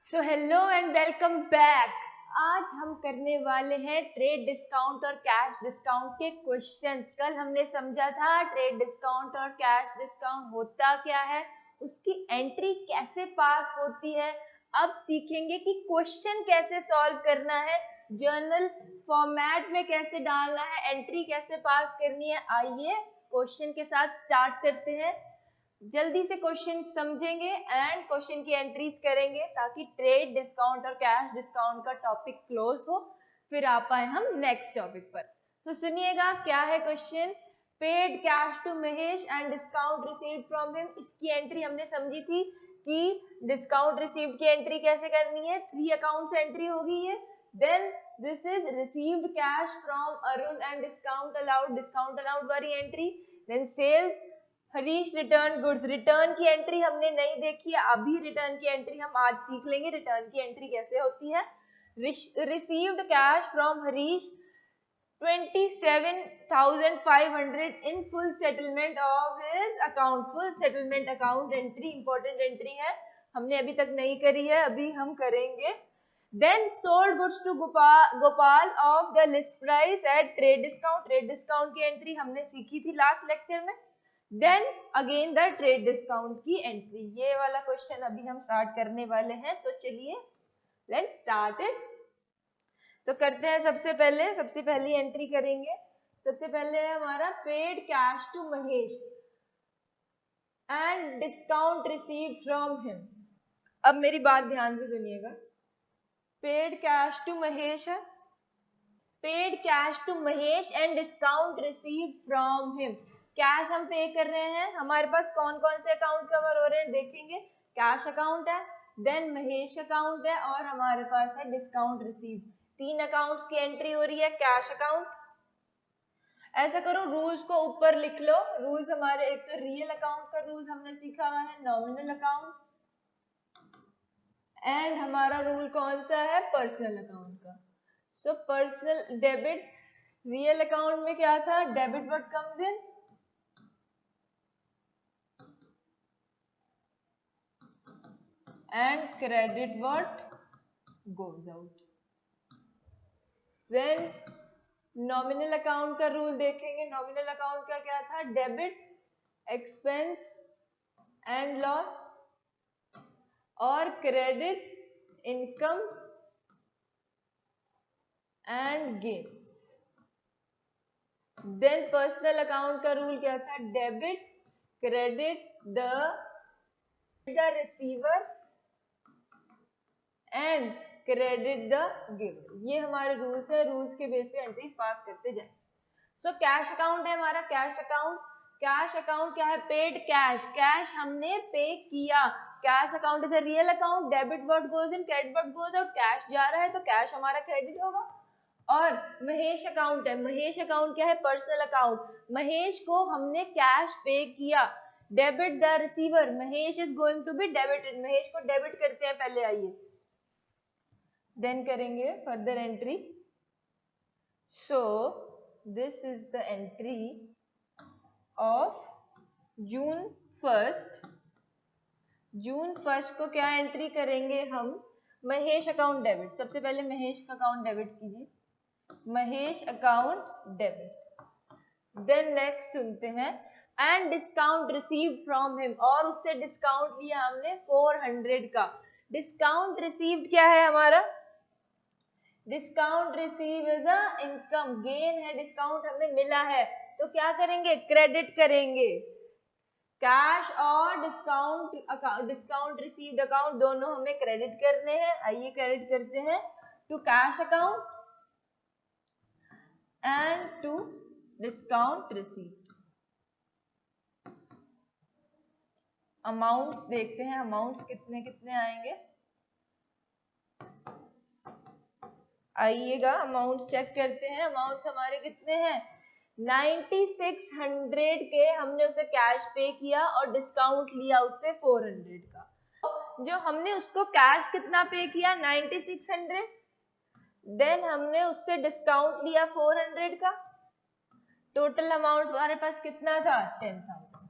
So hello and welcome back. आज हम करने वाले हैं ट्रेड डिस्काउंट और कैश डिस्काउंट के क्वेश्चंस। कल हमने समझा था ट्रेड डिस्काउंट और कैश डिस्काउंट होता क्या है, उसकी एंट्री कैसे पास होती है। अब सीखेंगे कि क्वेश्चन कैसे सॉल्व करना है, जर्नल फॉर्मेट में कैसे डालना है, एंट्री कैसे पास करनी है। आइए क्वेश्चन के साथ स्टार्ट करते हैं। जल्दी से क्वेश्चन समझेंगे एंड क्वेश्चन की एंट्रीज करेंगे ताकि ट्रेड डिस्काउंट और कैश डिस्काउंट का टॉपिक क्लोज हो, फिर आ पाए हम नेक्स्ट टॉपिक पर। तो सुनिएगा क्या है question. Paid cash to Mahesh and discount received from him. इसकी एंट्री हमने समझी थी कि डिस्काउंट रिसीव्ड की एंट्री कैसे करनी है, 3 अकाउंट्स एंट्री होगी ये। Then this is received cash from Arun and discount allowed वाली entry. Then sales Harish return goods, return की एंट्री हमने नहीं देखी है, अभी रिटर्न की एंट्री हम आज सीख लेंगे रिटर्न की एंट्री कैसे होती है। Received cash from Harish 27,500 in full settlement of his account. Full settlement account entry important entry है, हमने अभी तक नहीं करी है, अभी हम करेंगे। Then sold goods to Gopal of the list price at trade discount. Trade discount की एंट्री हमने सीखी थी लास्ट लेक्चर में। Then again the trade discount की एंट्री। ये वाला क्वेश्चन अभी हम स्टार्ट करने वाले हैं, तो चलिए लेट्स स्टार्ट इट। तो करते हैं, सबसे पहली एंट्री करेंगे। सबसे पहले है हमारा paid cash to Mahesh and discount received from him. अब मेरी बात ध्यान से सुनिएगा। पेड कैश टू महेश है, paid cash to Mahesh and discount received from him. Cash हम पे कर रहे हैं, हमारे पास कौन कौन से अकाउंट कवर हो रहे हैं देखेंगे। कैश अकाउंट है, देन महेश अकाउंट है और हमारे पास है डिस्काउंट रिसीव्ड। 3 अकाउंट्स की एंट्री हो रही है कैश अकाउंट। ऐसा करो, रूल्स को ऊपर लिख लो। रूल्स हमारे, एक तो रियल अकाउंट का रूल्स हमने सीखा हुआ है, नॉमिनल अकाउंट, एंड हमारा रूल कौन सा है, पर्सनल अकाउंट का। So personal debit, real account में क्या था, debit what comes in and credit what goes out. Then nominal account का रूल देखेंगे। नॉमिनल अकाउंट का क्या था, डेबिट एक्सपेंस एंड लॉस और credit income and gains. Then personal account का रूल क्या था, debit credit the receiver and credit the giver. ये हमारे रूल्स है, रूल्स के बेस पे एंट्रीज पास करते जाए। सो कैश अकाउंट है हमारा, कैश अकाउंट। कैश अकाउंट क्या है, पेड कैश, कैश हमने पे किया। Cash account is a real account, debit what goes in, credit what goes out. Cash जा रहा है तो कैश हमारा क्रेडिट होगा। और महेश अकाउंट है, महेश अकाउंट क्या है, पर्सनल अकाउंट। महेश को हमने कैश पे किया, debit the receiver, Mahesh is going to be debited, Mahesh को डेबिट करते हैं पहले। आइए देन करेंगे further entry. So this is the entry of June 1st। June 1st को क्या एंट्री करेंगे हम, महेश अकाउंट डेबिट। सबसे पहले महेश का अकाउंट डेबिट कीजिए, Mahesh account debit. Then next सुनते हैं, and discount received from him, और उससे डिस्काउंट लिया हमने 400 का। डिस्काउंट रिसीव्ड क्या है हमारा, discount receive is a income, gain है, डिस्काउंट हमें मिला है, तो क्या करेंगे, क्रेडिट करेंगे। कैश और डिस्काउंट रिसीव्ड अकाउंट दोनों हमें क्रेडिट करने हैं। आइए क्रेडिट करते हैं to cash account and to discount received. Amounts देखते हैं, अमाउंट्स कितने कितने आएंगे। आइएगा अमाउंट्स चेक करते हैं। अमाउंट्स हमारे कितने हैं, 9600 के हमने उसे कैश पे किया और डिस्काउंट लिया उससे 400 का। जो हमने उसको कैश कितना पे किया, 9600, देन हमने उससे डिस्काउंट लिया 400 का। टोटल अमाउंट हमारे पास कितना था, 10,000।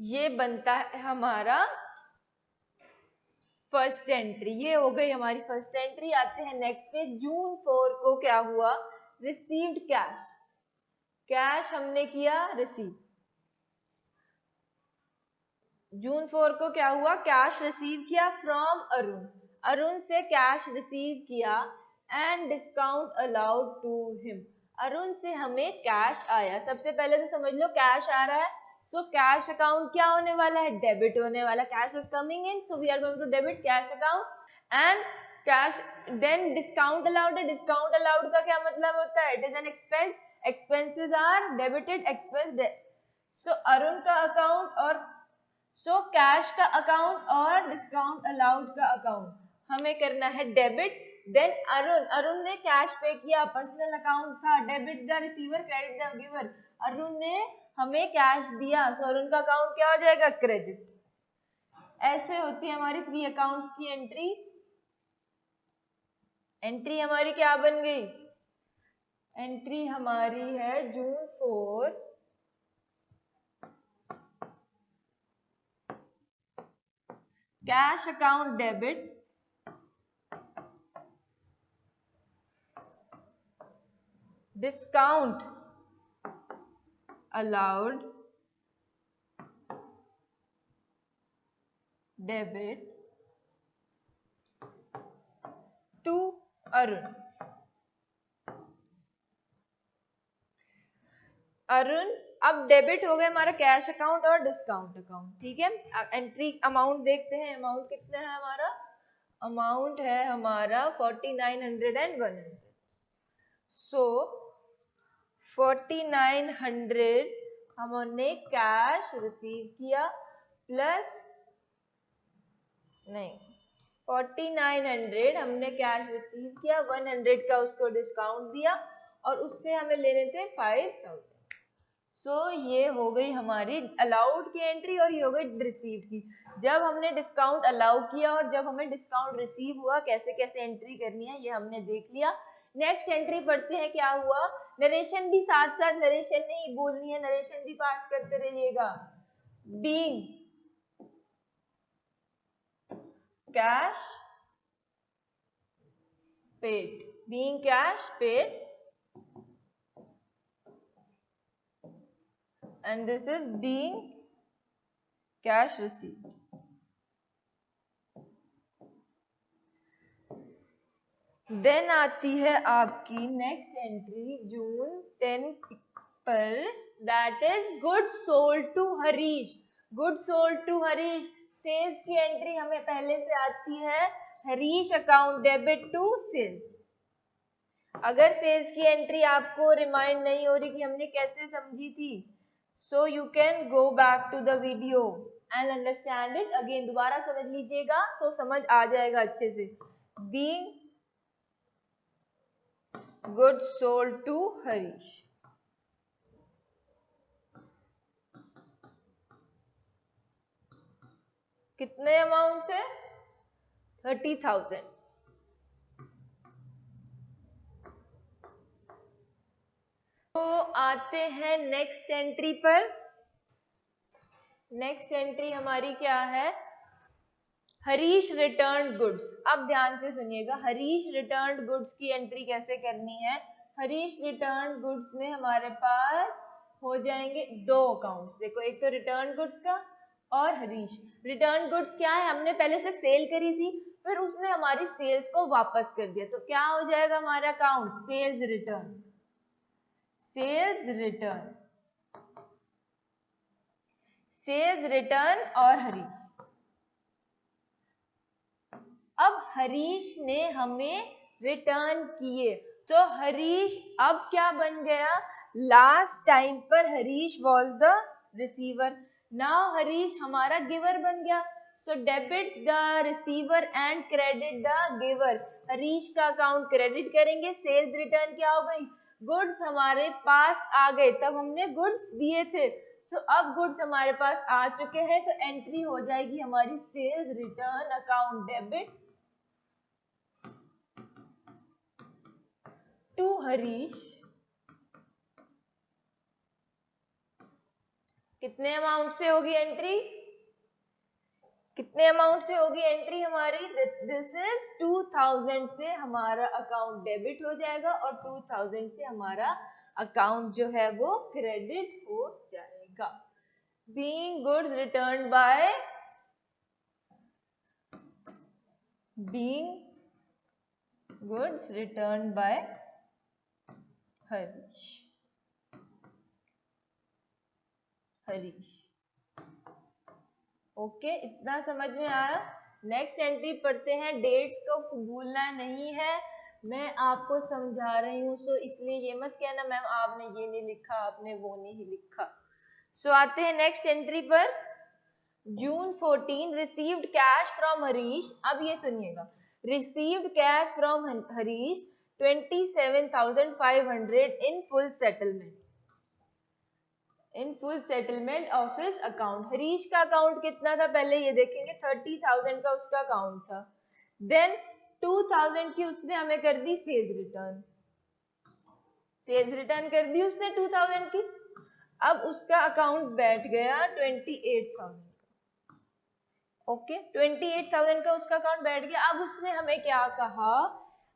ये बनता है हमारा फर्स्ट एंट्री, ये हो गई हमारी फर्स्ट एंट्री। आते हैं नेक्स्ट पे। जून 4 को क्या हुआ, रिसीव्ड कैश, कैश हमने किया रिसीव। जून 4 को क्या हुआ, कैश रिसीव किया फ्रॉम अरुण, अरुण से कैश रिसीव किया and discount allowed to him, Arun से हमें कैश आया। सबसे पहले तो समझ लो कैश आ रहा है, सो कैश अकाउंट क्या होने वाला है, डेबिट होने वाला। Cash is coming in, so we are going to debit cash account and cash. Then discount allowed है, डिस्काउंट अलाउड का क्या मतलब होता है, it is an expense, expenses are debited, expense. So Arun का अकाउंट और सो कैश का account और डिस्काउंट अलाउड का अकाउंट हमें करना है डेबिट। देन अरुण, अरुण ने कैश पे किया, पर्सनल अकाउंट था, debit the receiver credit the giver, Arun ने हमें कैश दिया, सो अरुण का अकाउंट क्या हो जाएगा, क्रेडिट। ऐसे होती है हमारी 3 अकाउंट्स की एंट्री। एंट्री हमारी क्या बन गई, एंट्री हमारी है June 4 cash account debit, discount allowed debit to Arun. Arun, अब डेबिट हो गया हमारा कैश अकाउंट और डिस्काउंट अकाउंट, ठीक है। एंट्री अमाउंट देखते हैं, अमाउंट कितना है हमारा, अमाउंट है हमारा 4900 एंड 100। सो 4900 हमने कैश रिसीव किया प्लस, नहीं 4900 हमने कैश रिसीव किया, 100 का उसको डिस्काउंट दिया और उससे हमें लेने थे 5000। सो ये हो गई हमारी अलाउड की एंट्री और ये हो गई रिसीव की। जब हमने डिस्काउंट अलाउ किया और जब हमें डिस्काउंट रिसीव हुआ, कैसे कैसे एंट्री करनी है ये हमने देख लिया। नेक्स्ट एंट्री पढ़ते हैं, क्या हुआ। नरेशन भी साथ साथ, नरेशन नहीं बोलनी है, नरेशन भी पास करते रहिएगा। Being cash paid, being cash paid and this is being cash received. Then आती है आपकी नेक्स्ट एंट्री जून 10 पर, that is good sold to Harish. Good sold to Harish, sales की एंट्री हमें पहले से आती है, Harish account debit to sales. अगर सेल्स की एंट्री आपको रिमाइंड नहीं हो रही कि हमने कैसे समझी थी, so you can go back to the video and understand it again, दोबारा समझ लीजिएगा, so समझ आ जाएगा अच्छे से। being goods sold to Harish, कितने अमाउंट से, 30,000। तो आते हैं नेक्स्ट एंट्री पर। नेक्स्ट एंट्री हमारी क्या है, हरीश रिटर्न गुड्स। अब ध्यान से सुनिएगा, हरीश रिटर्न गुड्स की एंट्री कैसे करनी है। हरीश रिटर्न गुड्स में हमारे पास हो जाएंगे 2 अकाउंट्स, देखो एक तो रिटर्न गुड्स का और हरीश। रिटर्न गुड्स क्या है, हमने पहले उसे सेल करी थी, फिर उसने हमारी सेल्स को वापस कर दिया, तो क्या हो जाएगा हमारा account, sales return, sales return, sales return और हरीश। अब हरीश ने हमें रिटर्न किए, तो हरीश अब क्या बन गया, लास्ट टाइम पर Harish was the receiver, now Harish हमारा गिवर बन गया। So debit the receiver and credit the giver, Harish का अकाउंट क्रेडिट करेंगे, सेल्स रिटर्न क्या हो गई, गुड्स हमारे पास आ गए, तब हमने गुड्स दिए थे, सो अब गुड्स हमारे पास आ चुके हैं, तो एंट्री हो जाएगी हमारी sales return account debit to Harish. कितने अमाउंट से होगी एंट्री, कितने अमाउंट से होगी एंट्री हमारी? दिस इज 2000 से हमारा अकाउंट डेबिट हो जाएगा और 2000 से हमारा अकाउंट जो है वो क्रेडिट हो जाएगा. Being goods returned by Harish. Okay, इतना समझ में आया. नेक्स्ट एंट्री पढ़ते हैं. डेट्स को भूलना नहीं है, मैं आपको समझा रही हूँ, सो इसलिए ये मत कहना मैम आपने ये नहीं लिखा, आपने वो नहीं लिखा. सो आते हैं नेक्स्ट एंट्री पर. जून 14 रिसीव्ड कैश फ्रॉम हरीश. अब ये सुनिएगा, received cash from Harish 27,500 in full settlement. In full settlement of his account. Harish का अकाउंट कितना था पहले ये देखेंगे. 30,000 का उसका अकाउंट था. देन 2,000 की उसने हमें कर दी सेल्स रिटर्न. सेल्स रिटर्न कर दी उसने 2,000 की. अब उसका अकाउंट बैठ गया 28,000 का. ओके, 28,000 का उसका अकाउंट बैठ गया. अब उसने हमें क्या कहा?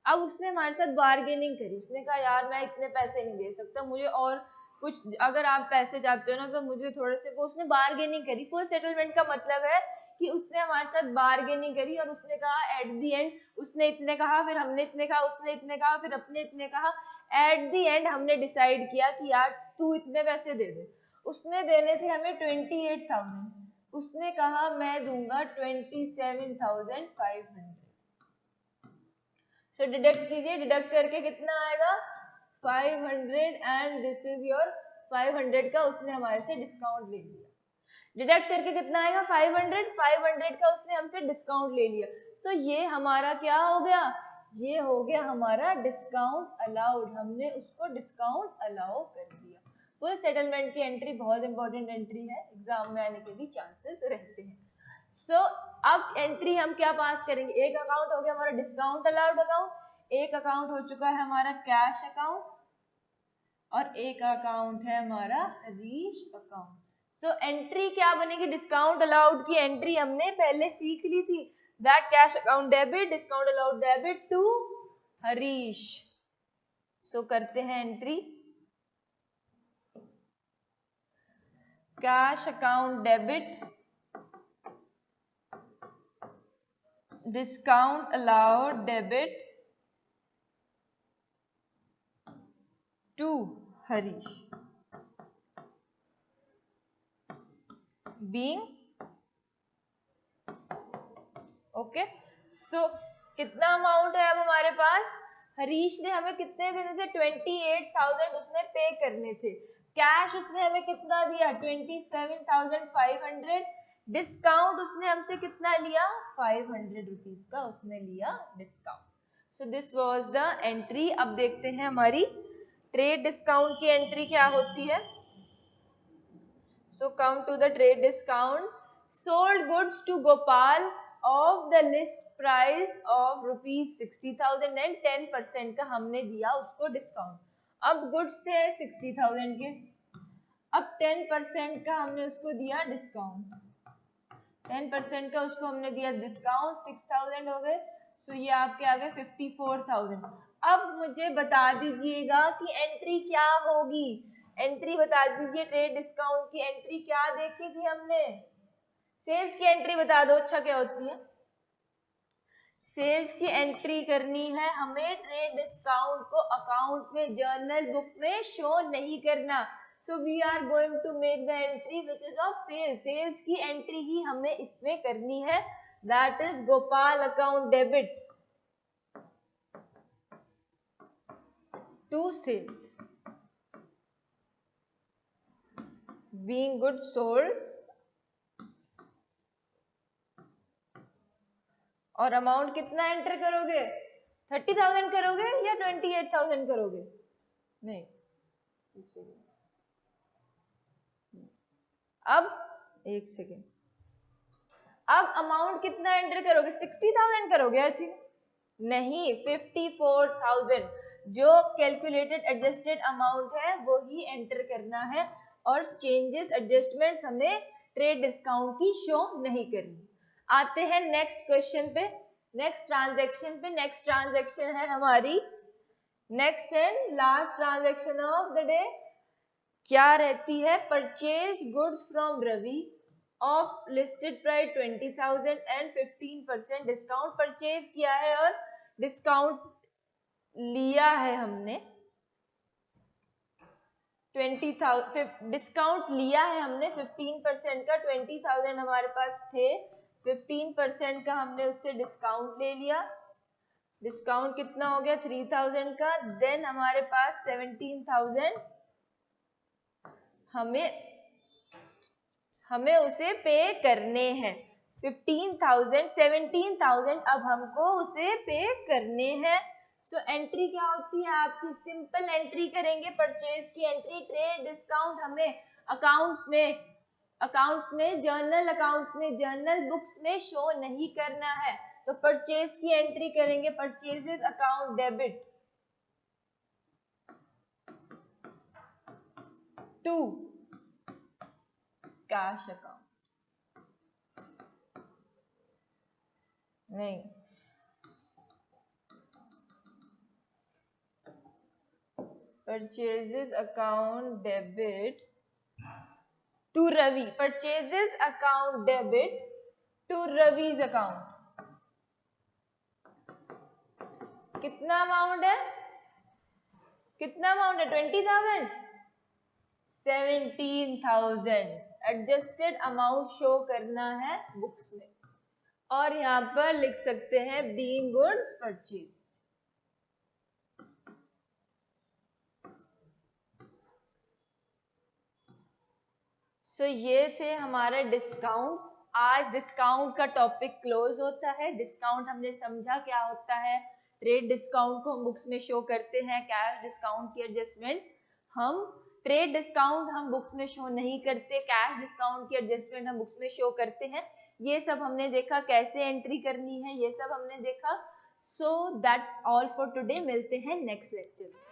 अब उसने हमारे साथ बार्गेनिंग करी. उसने कहा यार मैं इतने पैसे नहीं दे सकता, मुझे और कुछ अगर आप पैसे चाहते हो ना तो मुझे थोड़े से. वो उसने बार्गेनिंग करी. फुल सेटलमेंट का मतलब है कि उसने हमारे साथ बार्गेनिंग करी और उसने कहा एट द एंड उसने इतने कहा, फिर हमने इतने कहा, उसने इतने कहा, फिर अपने इतने कहा. एट द एंड हमने डिसाइड किया कि यार तू इतने पैसे दे दे. उसने देने थे हमें 28,000. उसने कहा मैं दूंगा 27,500. सो डिडक्ट कीजिए. डिडक्ट करके कितना आएगा? 500 एंड दिस इज योर 500 का उसने हमारे से डिस्काउंट ले लिया. डिडक्ट करके कितना आएगा? 500 का उसने हमसे डिस्काउंट ले लिया. सो ये हमारा क्या हो गया? ये हो गया हमारा डिस्काउंट अलाउड. हमने उसको डिस्काउंट अलाउ कर दिया. फुल सेटलमेंट की एंट्री बहुत इंपॉर्टेंट एंट्री है, एग्जाम में आने के भी चांसेस रहते हैं. सो अब एंट्री हम क्या पास करेंगे? एक अकाउंट हो गया हमारा डिस्काउंट अलाउड अकाउंट, एक अकाउंट हो चुका है हमारा कैश अकाउंट और एक अकाउंट है हमारा हरीश अकाउंट. सो एंट्री क्या बनेगी? डिस्काउंट अलाउड की एंट्री हमने पहले सीख ली थी. That cash account debit, discount allowed debit to Harish. So करते हैं entry. Cash account debit, discount allowed debit to Harish. Being okay. So कितना अमाउंट है अब हमारे पास? हरीश ने हमें कितने देने थे? 28,000 उसने पे करने थे. कैश उसने हमें कितना दिया? 27,500. डिस्काउंट उसने हमसे कितना लिया? 500 रुपीज का उसने लिया discount. So this was the entry. अब देखते हैं हमारी ट्रेड डिस्काउंट की एंट्री क्या होती है. So come to the trade discount. Sold goods to Gopal of the list price of ₹60,000 and 10% का हमने दिया उसको डिस्काउंट. अब गुड्स थे 60,000 के, अब 10% का हमने उसको दिया डिस्काउंट. 10% का उसको हमने दिया डिस्काउंट, 6,000 हो गए. सो ये आपके आ गए 54,000. अब मुझे बता दीजिएगा कि एंट्री क्या होगी. एंट्री बता दीजिए. ट्रेड डिस्काउंट की एंट्री क्या देखी थी हमने? सेल्स की एंट्री बता दो. अच्छा क्या होती है? सेल्स की एंट्री करनी है हमें. ट्रेड डिस्काउंट को अकाउंट में जर्नल बुक में शो नहीं करना. So we are going to make the entry which is of sales. Sales की एंट्री ही हमें इसमें करनी है. That is Gopal account debit to sales. Being goods sold और अमाउंट कितना एंटर करोगे? 30,000 करोगे या 28,000 करोगे? नहीं, अब एक सेकेंड. अब अमाउंट कितना एंटर करोगे? 60,000 करोगे आई थिंक. नहीं, 54,000. जो कैलकुलेटेड एडजस्टेड अमाउंट है वो ही एंटर करना है और चेंजेस एडजस्टमेंट्स हमें ट्रेड डिस्काउंट की शो नहीं करनी. आते हैं नेक्स्ट क्वेश्चन पे, नेक्स्ट ट्रांजैक्शन पे। नेक्स्ट ट्रांजैक्शन है हमारी next and last transaction of the day. क्या रहती है? Purchased goods from Ravi of listed price 20,000 and 15% डिस्काउंट। परचेज किया है और डिस्काउंट लिया है हमने 20,000, डिस्काउंट लिया है हमने 15% का। 20,000 हमारे पास थे, 15% का हमने उससे डिस्काउंट ले लिया। डिस्काउंट कितना हो गया? 3,000 का। देन हमारे पास 17,000 हमें उसे पे करने हैं। 15,000 17,000 अब हमको उसे पे करने हैं। सो एंट्री क्या होती है आपकी? सिंपल एंट्री करेंगे, परचेज की एंट्री। ट्रेड डिस्काउंट हमें अकाउंट्स में जर्नल अकाउंट्स में जर्नल बुक्स में शो नहीं करना है, तो परचेज की एंट्री करेंगे। Purchases account debit to cash account, नहीं, purchases account debit to Ravi, purchases account debit to Ravi's account. कितना अमाउंट है? कितना अमाउंट है? 20,000, 17,000 एडजस्टेड अमाउंट शो करना है बुक्स में, और यहाँ पर लिख सकते हैं बीइंग गुड्स परचेज। सो ये थे हमारे डिस्काउंट्स। आज डिस्काउंट का टॉपिक क्लोज होता है। डिस्काउंट हमने समझा क्या होता है। ट्रेड डिस्काउंट को हम बुक्स में शो करते हैं। कैश डिस्काउंट की एडजस्टमेंट हम ट्रेड डिस्काउंट हम बुक्स में शो नहीं करते, कैश डिस्काउंट की एडजस्टमेंट हम बुक्स में शो करते हैं। ये सब हमने देखा, कैसे एंट्री करनी है ये सब हमने देखा। So that's all for today. मिलते हैं नेक्स्ट लेक्चर में।